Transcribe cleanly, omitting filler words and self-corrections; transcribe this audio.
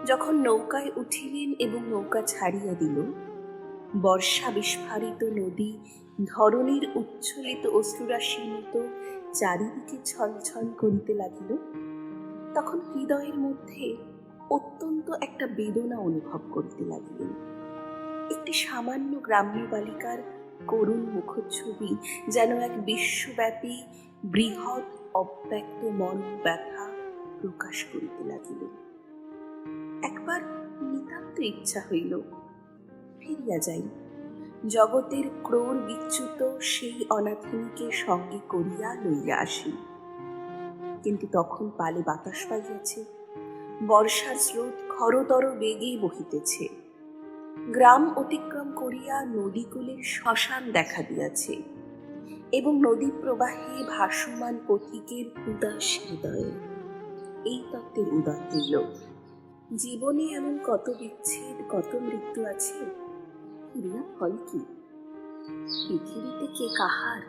যখন নৌকায় উঠিলেন এবং নৌকা ছাড়িয়া দিল, বর্ষা বিস্ফারিত নদী ধরণীর উচ্ছ্বলিত অশ্রুরাশির মতো চারিদিকে ছলছল করিতে লাগিল, তখন হৃদয়ের মধ্যে অত্যন্ত একটা বেদনা অনুভব করিতে লাগিলেন। একটি সামান্য গ্রাম্য বালিকার করুণ মুখচ্ছবি যেন এক বিশ্বব্যাপী বৃহৎ অব্যক্ত মর্ম ব্যথা প্রকাশ করিতে লাগিল। একবার নিতান্ত ইচ্ছা হইল ফিরিয়া যাই, জগতের ক্রোড় বিচ্যুত সেই অনাথিনীকে সঙ্গে করিয়া লইয়া আসি। কিন্তু তখন পালে বাতাস পাইয়াছে, বর্ষার স্রোত খরতর বেগে বহিতেছে, গ্রাম অতিক্রম করিয়া নদীকূলের শ্মশান দেখা দিয়াছে এবং নদী প্রবাহে ভাসমান পথিকের উদাস হৃদয়ে এই তত্ত্বের উদয় হইল, জীবনে এমন কত বিচ্ছেদ, কত মৃত্যু আছে, ফিরিয়া ফল কি? পৃথিবীতে কে কাহার?